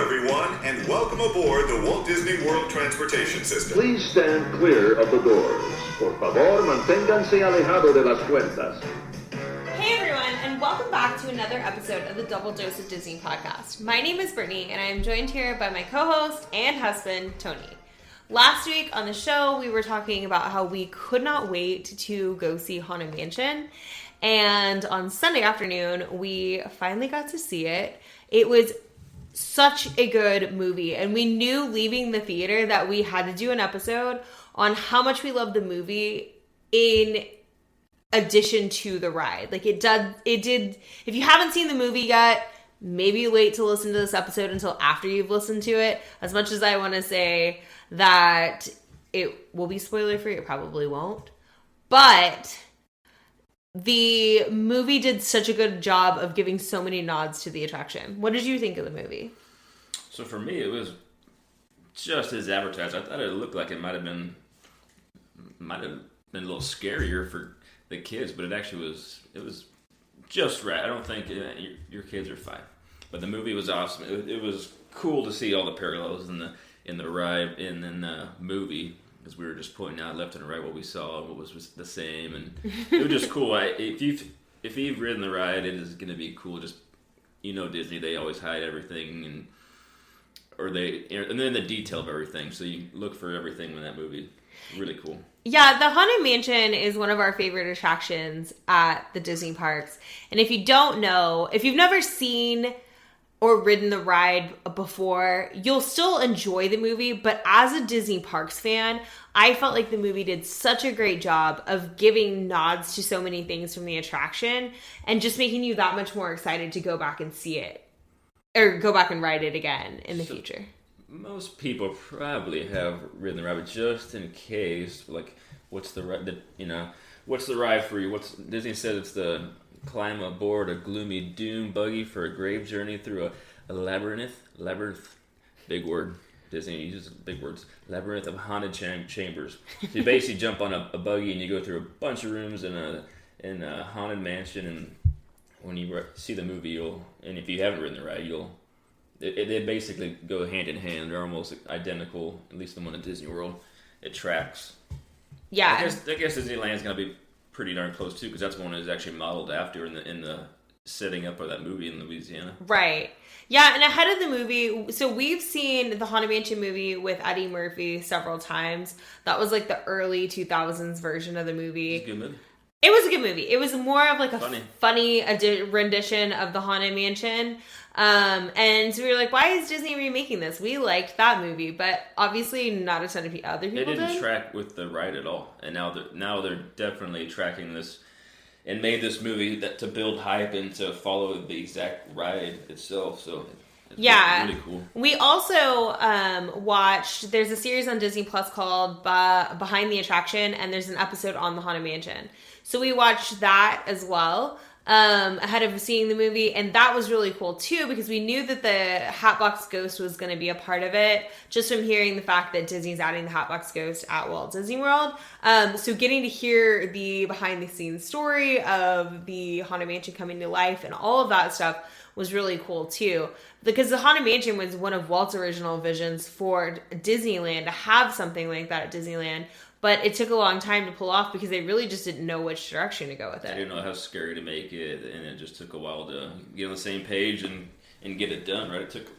everyone, and welcome aboard the Walt Disney World Transportation System. Please stand clear of the doors. Por favor, manténganse alejado de las puertas. Hey everyone, and welcome back to another episode of the Double Dose of Disney podcast. My name is Brittany, and I am joined here by my co-host and husband, Tony. Last week on the show, we were talking about how we could not wait to go see Haunted Mansion. And on Sunday afternoon, we finally got to see it. It was such a good movie. And we knew leaving the theater that we had to do an episode on how much we loved the movie in addition to the ride. Like it did. If you haven't seen the movie yet, maybe wait to listen to this episode until after you've listened to it. As much as I want to say that it will be spoiler free, it probably won't. But the movie did such a good job of giving so many nods to the attraction. What did you think of the movie? So for me, it was just as advertised. I thought it looked like it might have been a little scarier for the kids, but it actually was. It was just right. I don't think your kids are fine, but the movie was awesome. It was cool to see all the parallels in the ride and in the movie. Because we were just pointing out left and right what we saw and what was the same, and it was just cool. If you've ridden the ride, it is going to be cool. Just Disney, they always hide everything, and then the detail of everything. So you look for everything in that movie. Really cool. Yeah, the Haunted Mansion is one of our favorite attractions at the Disney parks. And if you don't know, if you've never seen or ridden the ride before, you'll still enjoy the movie. But as a Disney Parks fan, I felt like the movie did such a great job of giving nods to so many things from the attraction and just making you that much more excited to go back and see it or go back and ride it again in the future. Most people probably have ridden the ride, but just in case, like, what's the ride for you? Disney said it's the climb aboard a gloomy doom buggy for a grave journey through a labyrinth, big word. Disney uses big words. Labyrinth of haunted chambers. So you basically jump on a buggy and you go through a bunch of rooms in a haunted mansion. And when you see the movie, and if you haven't ridden the ride, they basically go hand in hand. They're almost identical. At least the one at Disney World. It tracks. Yeah, I guess Disneyland's gonna be pretty darn close too, because that's one that is actually modeled after in the setting up of that movie in Louisiana. Right. Yeah, and ahead of the movie, so we've seen the Haunted Mansion movie with Eddie Murphy several times. That was like the early 2000s version of the movie. It's a good movie. It was a good movie. It was more of like a funny rendition of the Haunted Mansion. And so we were like, why is Disney remaking this? We liked that movie, but obviously not a ton of other people did. They didn't track with the ride at all. And now they're definitely tracking this and made this movie to build hype and to follow the exact ride itself. So it's really cool. We also watched, there's a series on Disney Plus called Behind the Attraction, and there's an episode on the Haunted Mansion. So we watched that as well ahead of seeing the movie, and that was really cool too, because we knew that the Hatbox Ghost was going to be a part of it, just from hearing the fact that Disney's adding the Hatbox Ghost at Walt Disney World. So getting to hear the behind-the-scenes story of the Haunted Mansion coming to life and all of that stuff was really cool too, because the Haunted Mansion was one of Walt's original visions for Disneyland, to have something like that at Disneyland. But it took a long time to pull off because they really just didn't know which direction to go with it. They didn't know how scary to make it, and it just took a while to get on the same page and get it done, right? It took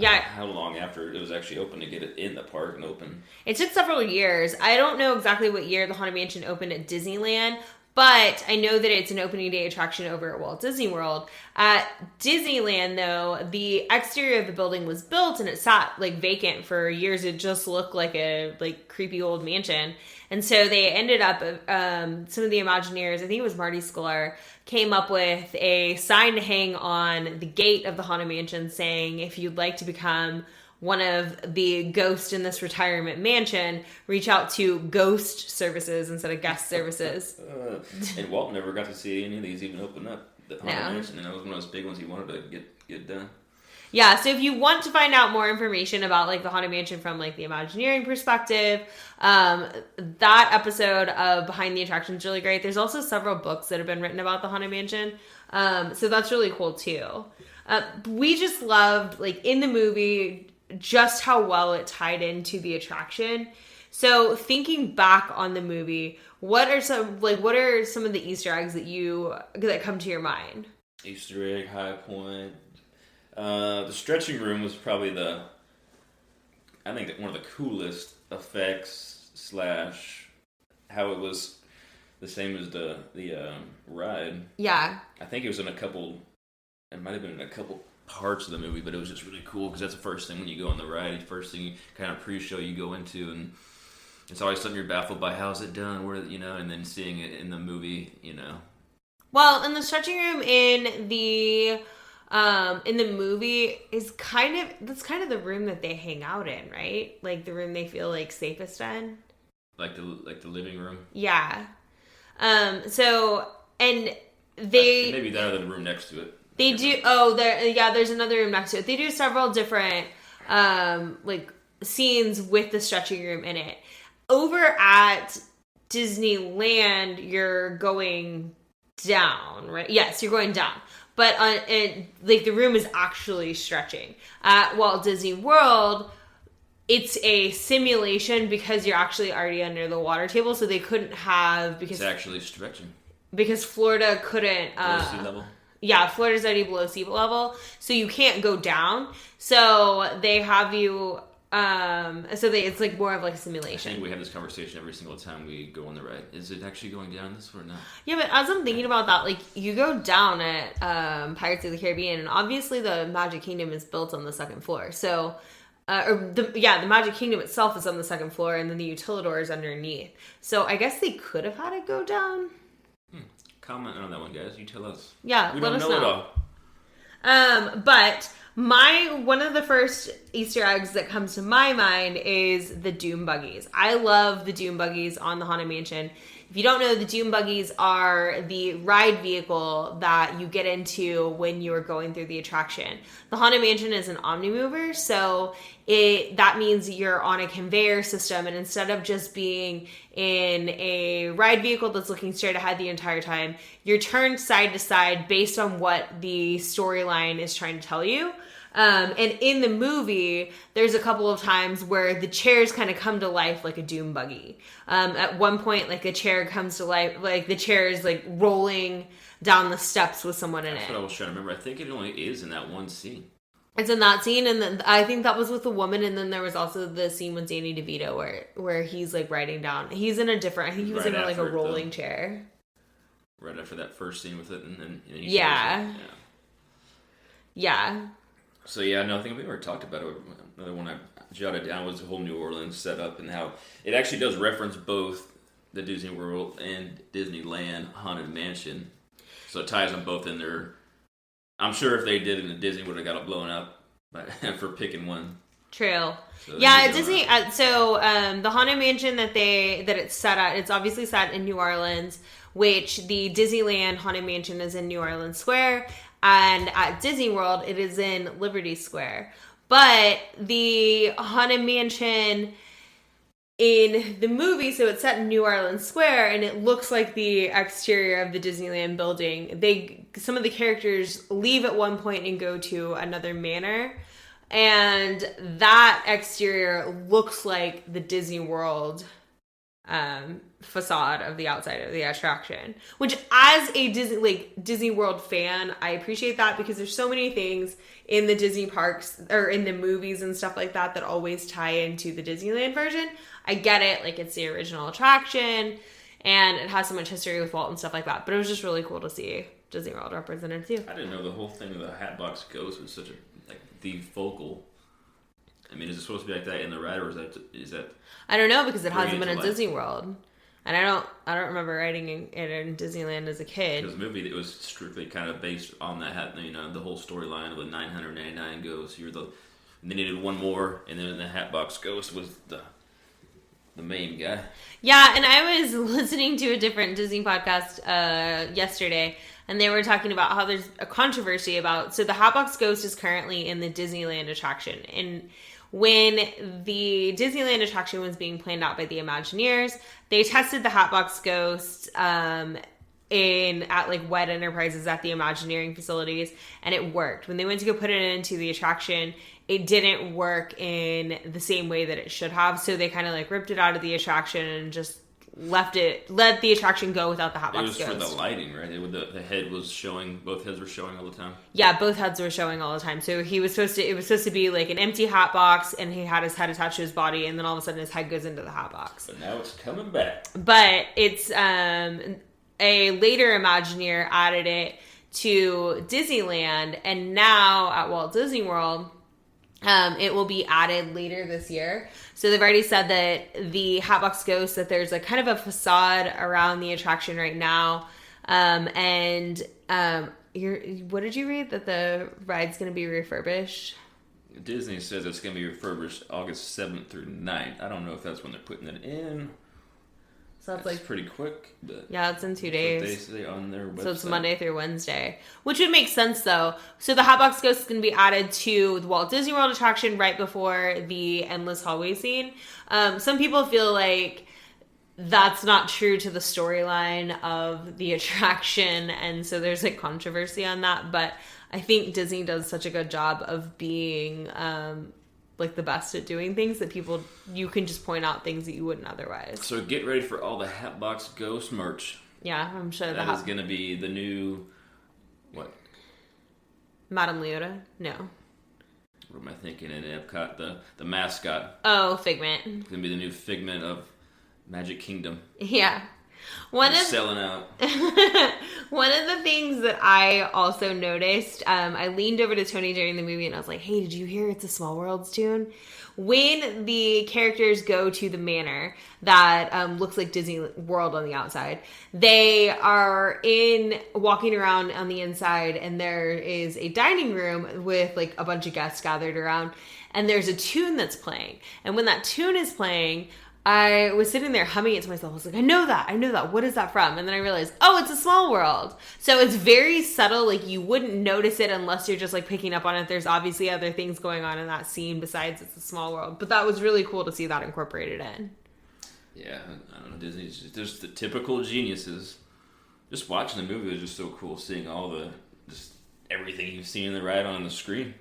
how long after it was actually open to get it in the park and open? It took several years. I don't know exactly what year the Haunted Mansion opened at Disneyland, but I know that it's an opening day attraction over at Walt Disney World. At Disneyland, though, the exterior of the building was built and it sat vacant for years. It just looked like a creepy old mansion. And so they ended up, some of the Imagineers, I think it was Marty Sklar, came up with a sign to hang on the gate of the Haunted Mansion saying, if you'd like to become one of the ghosts in this retirement mansion, reach out to Ghost Services instead of Guest Services. And Walt never got to see any of these even open up. The Haunted Mansion, and that was one of those big ones he wanted to get done. Yeah, so if you want to find out more information about the Haunted Mansion from the Imagineering perspective, that episode of Behind the Attraction is really great. There's also several books that have been written about the Haunted Mansion. So that's really cool too. We just loved, like, in the movie, just how well it tied into the attraction. So thinking back on the movie, what are some of the Easter eggs that come to your mind? Easter egg, high point. The stretching room was probably I think one of the coolest effects / how it was the same as the ride. Yeah. I think it might have been in a couple parts of the movie, but it was just really cool because that's the first thing when you go on the ride. First thing, kind of pre-show you go into, and it's always something you're baffled by. How's it done? Where, and then seeing it in the movie, Well, and the stretching room in the movie is that's kind of the room that they hang out in, right? Like the room they feel like safest in. Like the living room. Yeah. So, and they maybe that or the room next to it. They do. Oh, there's another room next to it. They do several different scenes with the stretching room in it. Over at Disneyland, you're going down, right? Yes, you're going down. But the room is actually stretching. At Walt Disney World, it's a simulation because you're actually already under the water table, so they couldn't have It's actually stretching because Florida couldn't. Below sea level. Yeah, Florida's already below sea level, so you can't go down. So they have you. It's like more of like a I simulation. think we have this conversation every single time we go on the ride. Is it actually going down this or not? Yeah, but as I'm thinking about that, like you go down at Pirates of the Caribbean, and obviously the Magic Kingdom is built on the second floor. So, the Magic Kingdom itself is on the second floor, and then the Utilidor is underneath. So I guess they could have had it go down. Comment on that one, guys. You tell us. Yeah, we let don't us know know. it all. But one of the first Easter eggs that comes to my mind is the Doom Buggies. I love the Doom Buggies on the Haunted Mansion. If you don't know, the Doom Buggies are the ride vehicle that you get into when you're going through the attraction. The Haunted Mansion is an omnimover, so that means you're on a conveyor system, and instead of just being in a ride vehicle that's looking straight ahead the entire time, you're turned side to side based on what the storyline is trying to tell you. And in the movie, there's a couple of times where the chairs kind of come to life like a Doom Buggy. At one point, like a chair comes to life, like the chair is like rolling down the steps with someone in That's it. what I was trying to remember. I think it only is in that one scene. It's in that scene, and then I think that was with a woman, and then there was also the scene with Danny DeVito where he's like riding down. He's in a different. I think he was Right in like a after it, rolling chair. Right after that first scene with it, and then Yeah. So I think we already talked about it. Another one I jotted down was the whole New Orleans setup and how it actually does reference both the Disney World and Disneyland Haunted Mansion. So it ties them both in there. I'm sure if they did it in Disney, would have got it blown up for picking one. True. So Yeah, Disney. The Haunted Mansion that it's set at, it's obviously set in New Orleans, which the Disneyland Haunted Mansion is in New Orleans Square, and at Disney World it is in Liberty Square. But the Haunted Mansion in the movie, so it's set in New Orleans Square, and it looks like the exterior of the Disneyland building. Some of the characters leave at one point and go to another manor, and that exterior looks like the Disney World facade of the outside of the attraction. Which, as a Disney World fan, I appreciate that because there's so many things in the Disney parks or in the movies and stuff like that always tie into the Disneyland version. I get it, like it's the original attraction and it has so much history with Walt and stuff like that. But it was just really cool to see Disney World represented too. I didn't know the whole thing of the Hatbox Ghost was such the focal. I mean, is it supposed to be like that in the ride, or is that? I don't know because it hasn't been to in life? Disney World, and I don't remember riding it in Disneyland as a kid. Because the movie, it was strictly kind of based on that, the whole storyline of the 999 ghosts. And they needed one more, and then the Hatbox Ghost was the main guy. Yeah, and I was listening to a different Disney podcast yesterday, and they were talking about how there's a controversy about. So the Hatbox Ghost is currently in the Disneyland attraction, and when the Disneyland attraction was being planned out by the Imagineers, they tested the Hatbox Ghost at like Wed Enterprises at the Imagineering facilities, and it worked. When they went to go put it into the attraction, it didn't work in the same way that it should have. So they kind of like ripped it out of the attraction and just let the attraction go without the Hatbox It was Ghost. for the lighting, right? The head was showing, both heads were showing all the time. Yeah, both heads were showing all the time. So it was supposed to be like an empty hat box, and he had his head attached to his body, and then all of a sudden his head goes into the hat box. But now it's coming back. But it's a later Imagineer added it to Disneyland, and now at Walt Disney World, it will be added later this year. So they've already said that the Hatbox Ghost, that there's a kind of a facade around the attraction right now. What did you read? That the ride's going to be refurbished? Disney says it's going to be refurbished August 7th through 9th. I don't know if that's when they're putting it in. So that's like pretty quick. But yeah, it's in 2 days. They say on their website. So it's Monday through Wednesday, which would make sense though. So the Hatbox Ghost is going to be added to the Walt Disney World attraction right before the Endless Hallway scene. Some people feel like that's not true to the storyline of the attraction, and so there's like controversy on that. But I think Disney does such a good job of being like the best at doing things that you can just point out things that you wouldn't otherwise. So get ready for all the Hatbox Ghost merch. Yeah, I'm sure that is going to be the new, what? Madame Leota? No. What am I thinking in Epcot? The mascot. Oh, Figment. It's going to be the new Figment of Magic Kingdom. Yeah. Selling out. One of the things that I also noticed, I leaned over to Tony during the movie and I was like, hey, did you hear It's a Small Worlds tune? When the characters go to the manor that looks like Disney World on the outside, they are walking around on the inside, and there is a dining room with like a bunch of guests gathered around, and there's a tune that's playing. And when that tune is playing, I was sitting there humming it to myself. I was like, I know that. What is that from? And then I realized, oh, It's a Small World. So it's very subtle. Like, you wouldn't notice it unless you're just like picking up on it. There's obviously other things going on in that scene besides It's a Small World. But that was really cool to see that incorporated in. Yeah, I don't know. Disney's just the typical geniuses. Just watching the movie was just so cool, seeing just everything you've seen in the ride on the screen.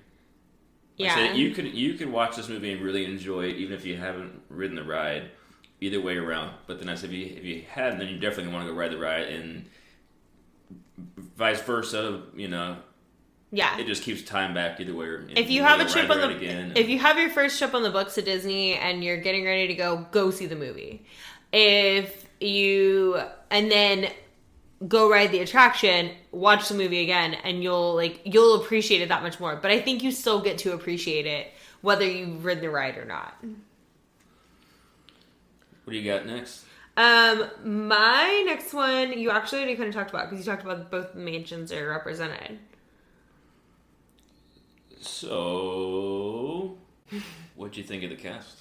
Like I said, you could watch this movie and really enjoy it, even if you haven't ridden the ride, either way around. But then I said, if you hadn't, then you definitely want to go ride the ride, and vice versa. Yeah, it just keeps time back either way. If you have a trip if you have your first trip on the books to Disney and you're getting ready to go see the movie. And then go ride the attraction, watch the movie again, and you'll appreciate it that much more. But I think you still get to appreciate it whether you've ridden the ride or not. What do you got next? My next one, you actually already kind of talked about, because you talked about both the mansions are represented. So, what'd you think of the cast?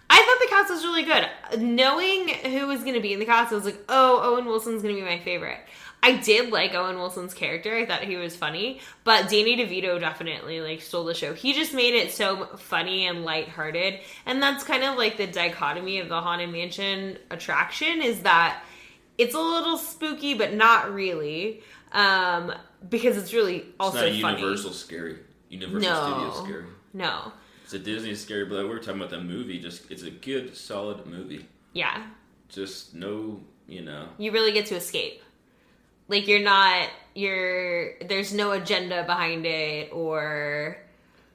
I thought the cast was really good. Knowing who was going to be in the cast, I was like, oh, Owen Wilson's going to be my favorite. I did like Owen Wilson's character. I thought he was funny. But Danny DeVito definitely stole the show. He just made it so funny and lighthearted. And that's kind of like the dichotomy of the Haunted Mansion attraction, is that it's a little spooky, but not really. Because it's really also funny. It's not Universal scary. Universal Studios scary. No. It's a Disney scary, but we were talking about the movie. It's a good, solid movie. Yeah. Just no, You really get to escape. Like, there's no agenda behind it, or...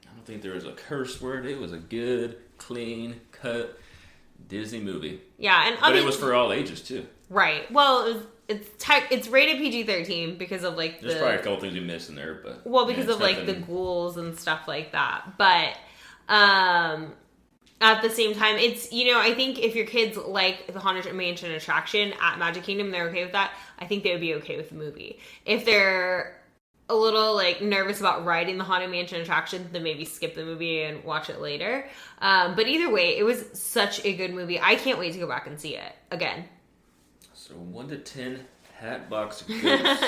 I don't think there was a curse word. It was a good, clean, cut Disney movie. Yeah, but it was for all ages, too. Right. Well, it's rated PG-13 because of, There's probably a couple things we missed in there, but... Well, because of, the ghouls and stuff like that. But... at the same time, it's, I think if your kids like the Haunted Mansion attraction at Magic Kingdom, they're okay with that. I think they would be okay with the movie. If they're a little nervous about riding the Haunted Mansion attraction, then maybe skip the movie and watch it later. But either way, it was such a good movie. I can't wait to go back and see it again. So 1 to 10 Hatbox Ghosts. What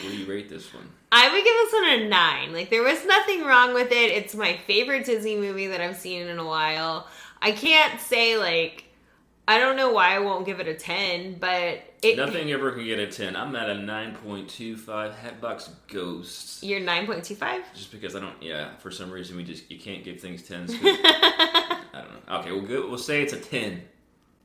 do you rate this one? I would give this one a 9. There was nothing wrong with it. It's my favorite Disney movie that I've seen in a while. I can't say, I don't know why I won't give it a 10, but Nothing ever can get a 10. I'm at a 9.25 Hatbox Ghosts. You're 9.25? Just because for some reason you can't give things 10s. I don't know. Okay, we'll say it's a 10.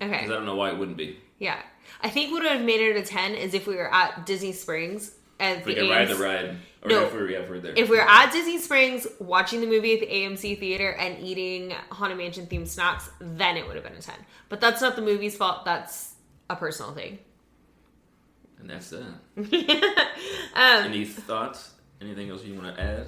Okay. Because I don't know why it wouldn't be. Yeah. I think what would have made it a 10 is if we were at Disney Springs at we the could ride the AMC. ride. Or No. if we're there. If we were at Disney Springs watching the movie at the AMC theater and eating Haunted Mansion themed snacks, then it would have been a 10. But that's not the movie's fault. That's a personal thing. And that's that. Any thoughts? Anything else you want to add?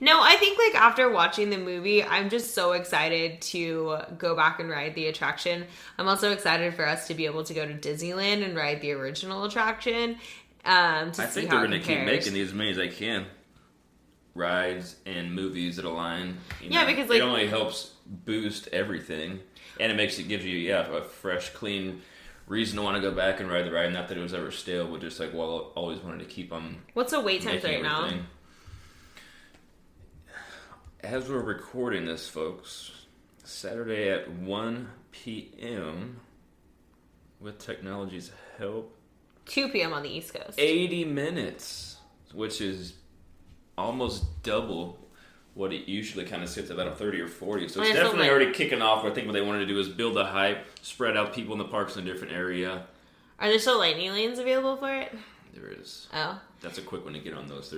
No, I think like after watching the movie, I'm just so excited to go back and ride the attraction. I'm also excited for us to be able to go to Disneyland and ride the original attraction. I think they're going to keep making these as many as they can. Rides and movies that align. Because it only helps boost everything, and it gives you a fresh, clean reason to want to go back and ride the ride. Not that it was ever stale, but just like always wanted to keep on. What's the wait times right now? As we're recording this, folks, Saturday at 1 p.m. with technology's help. 2 p.m. on the East Coast. 80 minutes, which is almost double what it usually kind of sits at, about a 30 or 40. So it's definitely already kicking off. I think what they wanted to do is build a hype, spread out people in the parks in a different area. Are there still lightning lanes available for it? There is. Oh. That's a quick one to get on those.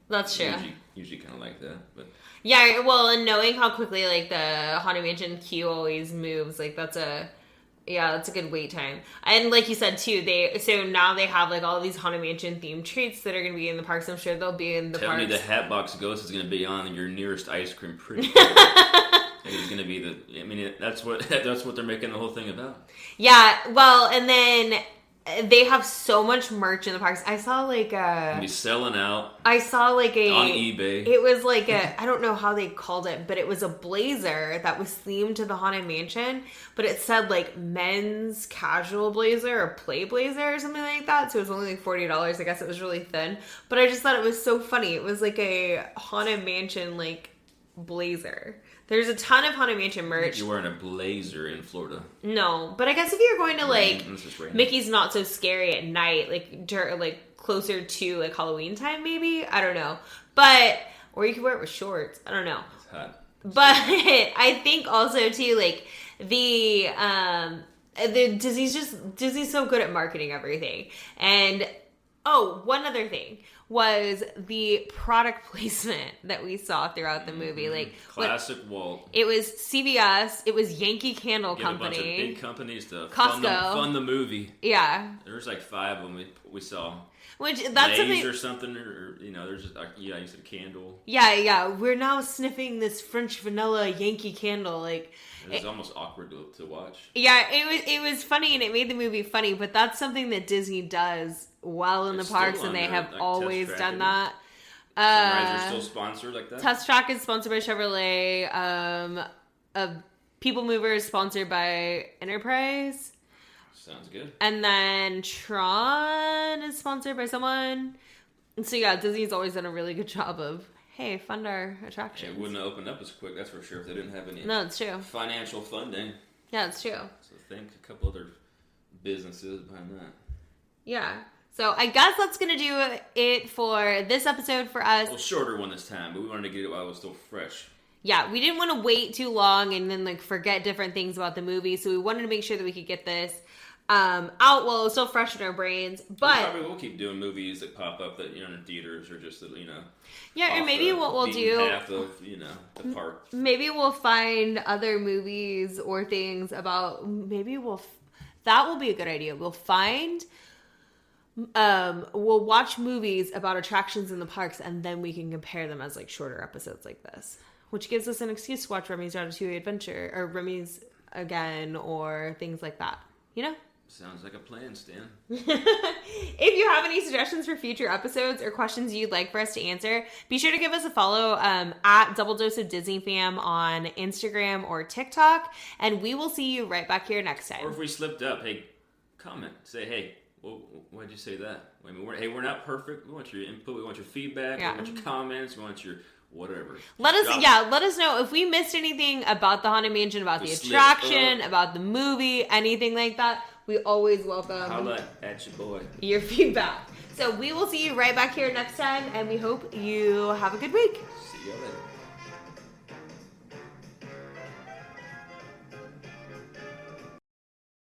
That's true. Usually kind of like that, but yeah. Well, and knowing how quickly like the Haunted Mansion queue always moves, like that's a good wait time. And like you said too, now they have like all these Haunted Mansion themed treats that are going to be in the parks. I'm sure they'll be in the parks. Tell me the Hatbox Ghost is going to be on your nearest ice cream pretty. It's going to be that's what they're making the whole thing about. Yeah. Well, and then they have so much merch in the parks. I saw like be selling out. I saw like on eBay. It was like I don't know how they called it, but it was a blazer that was themed to the Haunted Mansion, but it said like men's casual blazer or play blazer or something like that. So it was only like $40. I guess it was really thin, but I just thought it was so funny. It was like a Haunted Mansion like blazer. There's a ton of Haunted Mansion merch. You're wearing a blazer in Florida. No, but I guess if you're going to like raining. Mickey's Not So Scary at night, like closer to like Halloween time, maybe, I don't know. But or you could wear it with shorts. I don't know. It's hot. But I think also too like the Disney's so good at marketing everything. And one other thing was the product placement that we saw throughout the movie. Like classic Walt. It was CVS. It was Yankee Candle Company. A bunch of Company. big companies to Costco. fund the movie. Yeah. There's like 5 of them we saw. Which that's Lay's something. Or something, or there's just you said candle. Yeah. We're now sniffing this French vanilla Yankee Candle. Like it was almost awkward to watch. Yeah, it was funny and it made the movie funny. But that's something that Disney does well in the parks, and they have always done that. Some rides are still sponsored like that. Test Track is sponsored by Chevrolet. People Mover is sponsored by Enterprise. Sounds good. And then Tron is sponsored by someone. And so yeah, Disney's always done a really good job of, hey, fund our attractions. It wouldn't have opened up as quick, that's for sure, if they didn't have any it's true. financial funding. Yeah, it's true. So think a couple other businesses behind that. Yeah. So I guess that's going to do it for this episode for us. A little shorter one this time, but we wanted to get it while it was still fresh. Yeah, we didn't want to wait too long and then like forget different things about the movie. So we wanted to make sure that we could get this out while it was still fresh in our brains. But we'll keep doing movies that pop up that in theaters or just yeah, or maybe what we'll do half of the park. Maybe we'll find other movies or things about. That will be a good idea. We'll find. We'll watch movies about attractions in the parks, and then we can compare them as like shorter episodes like this, which gives us an excuse to watch Remy's Ratatouille Adventure or Remy's Again or things like that. Sounds like a plan, Stan. If you have any suggestions for future episodes or questions you'd like for us to answer, be sure to give us a follow at Double Dose of Disney Fam on Instagram or TikTok, and we will see you right back here next time. Or if we slipped up, hey, comment. Say, hey, why'd you say that? We're not perfect. We want your input. We want your feedback. Yeah. We want your comments. We want whatever. Let us, Drop- let us know if we missed anything about the Haunted Mansion, about the We slipped attraction, up. about the movie, anything like that. We always welcome Holla at your boy. your feedback. So we will see you right back here next time, and we hope you have a good week. See you later.